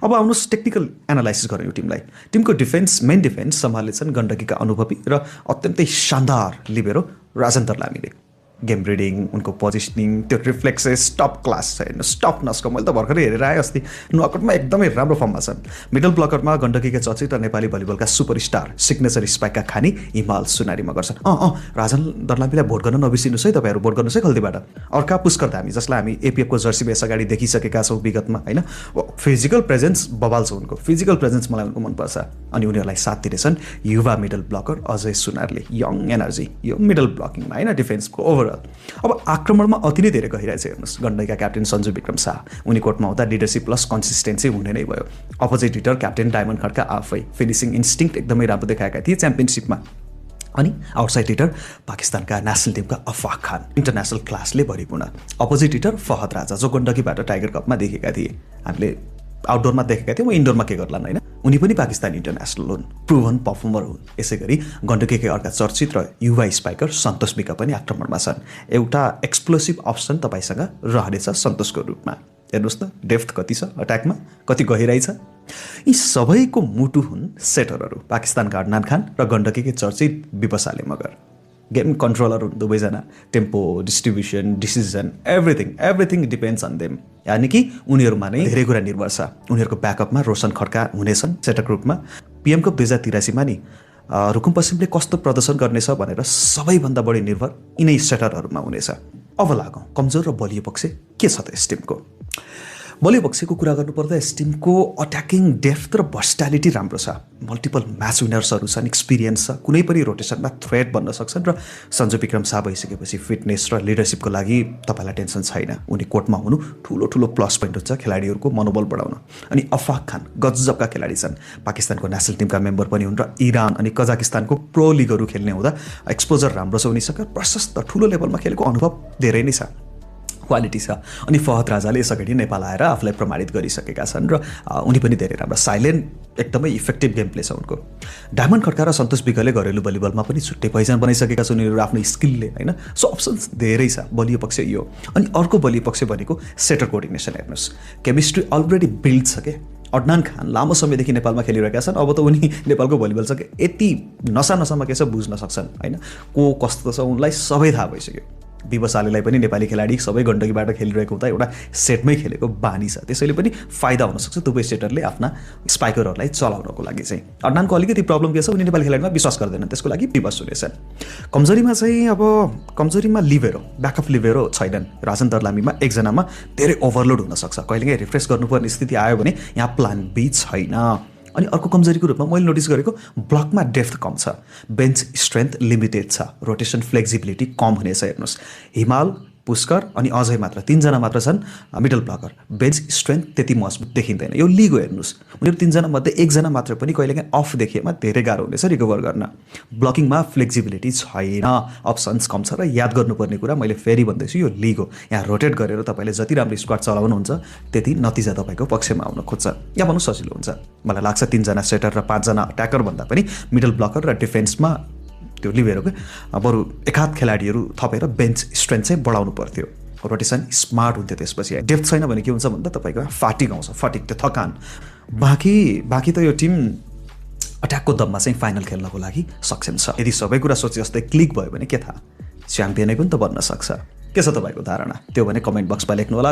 अब आउनुहोस् technical analysis गरौँ यो टिमलाई। टिमको मेन डिफेन्स सम्हालेछन् गण्डकीका अनुभवी र अत्यन्तै शानदार लिबेरो राजन दर्लामीले। गेम रिडिङ, उनको पोजिसनिङ, त्यो रिफ्लेक्सेस टप क्लास छ। हेर्नुहोस् टफनेसको मैले त भर्खरै हेरेर आएँ अस्ति, नकआउटमा एकदमै राम्रो फर्ममा छन्। मिडल ब्लकरमा गण्डकीका चर्चित र नेपाली भलिबलका सुपरस्टार सिग्नेचर स्पाइकका खानी हिमाल सुनारीमा गर्छन्। राजन दर्लामीलाई भोट गर्न नबिर्सिनुहोस् है, तपाईँहरू भोट गर्नुहोस् है खल्तीबाट। अर्का पुष्कर धामी, जसलाई हामी एपिएफको जर्सी बेस अगाडि देखिसकेका छौँ विगतमा होइन। फिजिकल प्रेजेन्स बबाल छ उनको, फिजिकल प्रेजेन्स मलाई उनको मनपर्छ। अनि उनीहरूलाई साथ दिनेछन् युवा मिडल ब्लकर अजय सुनारले। यङ एनर्जी यो मिडल ब्लकिङमा होइन, डिफेन्सको ओभरअल। अब आक्रमणमा अति नै धेरै गइरहेछ। हेर्नुहोस् गण्डकीका क्याप्टेन सञ्जु विक्रम शाह, उनी कोर्टमा हुँदा लिडरसिप प्लस कन्सिस्टेन्सी हुने नै भयो। Opposite hitter captain Diamond Khadka आफै फिनिसिङ इन्स्टिङ्क्ट एकदमै राम्रो देखाएका थिए च्याम्पियनसिपमा। अनि आउटसाइड हिटर पाकिस्तानका नेसनल टिमका अफाक खान, इन्टरनेसनल क्लासले भरिपूर्ण। अपोजिट हिटर फहद राजा, जो गण्डकीबाट टाइगर कपमा देखेका थिए। हामीले आउटडोरमा देखेका थियौँ, इन्डोरमा के गर्लान् होइन। उनी पनि पाकिस्तान इन्टरनेसनल हुन्, प्रुभन पर्फर्मर हुन्। यसै गरी गण्डकीकै अर्का चर्चित र युवा स्पाइकर सन्तोष मिका पनि आक्रमणमा छन्। एउटा एक्सप्लोसिभ अप्सन तपाईँसँग रहनेछ सन्तोषको रूपमा। हेर्नुहोस् त डेप्थ कति छ अट्याकमा, कति गहिराइ छ। यी सबैको मुटु हुन् सेटरहरू, पाकिस्तानका अडनान खान र गण्डकीकै चर्चित विपसाले मगर। गेम कन्ट्रोलर हुन् दुवैजना। Tempo, distribution, decision, everything depends on them. यानि कि उनीहरूमा नै धेरै कुरा निर्भर छ। उनीहरूको ब्याकअपमा रोशन खड्का हुनेछन् सेटर ग्रुपमा। पिएम कप 2083मा नि रुकुम पश्चिमले कस्तो प्रदर्शन गर्नेछ भनेर सबैभन्दा बढी निर्भर यिनै सेटरहरूमा हुनेछ। अब लागौँ कमजोर र बलियो पक्ष के छ त यस टिमको। बलियो पक्षको कुरा गर्नुपर्दा यस टिमको अट्याकिङ डेप्थ र भर्सटालिटी राम्रो छ। मल्टिपल म्याच विनर्सहरू छन्, एक्सपिरियन्स छ, कुनै पनि रोटेसनमा थ्रेट बन्न सक्छन्। र सञ्जु विक्रम शाह भइसकेपछि फिटनेस र लिडरसिपको लागि तपाईँलाई टेन्सन छैन। उनी कोर्टमा हुनु ठुलो प्लस पोइन्ट हुन्छ खेलाडीहरूको मनोबल बढाउन। अनि अफाक खान गजबका खेलाडी छन्, पाकिस्तानको नेसनल टिमका मेम्बर पनि हुन् र इरान अनि कजाकिस्तानको प्रो लिगहरू खेल्ने हुँदा एक्सपोजर राम्रो छ उनीसँग। प्रशस्त ठुलो लेभलमा खेलेको अनुभव धेरै नै छ, क्वालिटी छ। अनि फहद राजाले यसअगाडि नेपाल आएर आफूलाई प्रमाणित गरिसकेका छन् र उनी पनि धेरै राम्रो, साइलेन्ट एकदमै इफेक्टिभ गेम प्ले छ उनको। डायमन्ड खड्का र सन्तोष विकले घरेलु भलिबलमा पनि छुट्टै पहिचान बनाइसकेका छन् उनीहरू आफ्नो स्किलले होइन। सो अप्सन्स धेरै छ। बलियो पक्ष यो। अनि अर्को बलियो पक्ष भनेको सेटर कोअर्डिनेसन। हेर्नुहोस् केमिस्ट्री अलरेडी बिल्ड छ के। अडनान खान लामो समयदेखि नेपालमा खेलिरहेका छन्। अब त उनी नेपालको भलिबलसँग यति नसामा के छ बुझ्न सक्छन् होइन। को कस्तो छ उनलाई सबै थाहा भइसक्यो। विवसालेलाई पनि नेपाली खेलाडी सबै गण्डकीबाट खेलिरहेको हुँदा एउटा सेटमै खेलेको बानी छ। त्यसैले पनि फाइदा हुनसक्छ दुवै सेटरले आफ्ना स्पाइकरहरूलाई चलाउनको लागि चाहिँ। अडनानको अलिकति प्रब्लम के छ, उनी नेपाली खेलाडीमा विश्वास गर्दैनन्, त्यसको लागि विवश हुनेछन्। कमजोरीमा चाहिँ अब कमजोरीमा लिबेरो, ब्याकअप लिबेरो छैनन्। राजन दर्लामीमा एकजनामा धेरै ओभरलोड हुनसक्छ, कहिलेकाहीँ रिफ्रेस गर्नुपर्ने स्थिति आयो भने यहाँ प्लान बी छैन। अनि अर्को कमजोरीको रूपमा मैले नोटिस गरेको ब्लकमा डेप्थ कम छ, बेन्च स्ट्रेन्थ लिमिटेड छ, रोटेसन फ्लेक्सिबिलिटी कम हुनेछ। हेर्नुहोस् हिमाल, पुष्कर अनि अजय मात्र, 3 जना मात्र छन् मिडल ब्लकर। बेन्च स्ट्रेन्थ त्यति मजबुत देखिँदैन। यो लिगो हेर्नुहोस्, उनीहरू 3 जना मध्ये 1 जना मात्र पनि कहिलेकाहीँ अफ देखिएमा धेरै गाह्रो हुनेछ रिकभर गर्न। ब्लकिङमा फ्लेक्सिबिलिटी छैन, अप्सन्स कम छ। र याद गर्नुपर्ने कुरा मैले फेरि भन्दैछु, यो लिग हो। यहाँ रोटेट गरेर तपाईँले जति राम्रो स्क्वाड चलाउनुहुन्छ त्यति नतिजा तपाईँको पक्षमा आउन खोज्छ। यहाँ भन्नु सजिलो हुन्छ। मलाई लाग्छ 3 जना सेटर र 5 जना अट्याकर भन्दा पनि मिडल ब्लकर र डिफेन्समा त्यो लिबेरोको बरु एकाध खेलाडीहरू थपेर बेन्च स्ट्रेन्थ चाहिँ बढाउनु पर्थ्यो। रोटेसन स्मार्ट हुन्थ्यो। त्यसपछि डेप्थ छैन भने के हुन्छ भन्दा तपाईँको फाटिक आउँछ, त्यो थकान। बाँकी त यो टिम अट्याकको दममा चाहिँ फाइनल खेल्नको लागि सक्षम छ। यदि सबै कुरा सोचे जस्तै क्लिक भयो भने के थाहा, च्याम्पियनै पनि त बन्न सक्छ। के छ तपाईँको धारणा, त्यो भने कमेन्ट बक्समा लेख्नु होला।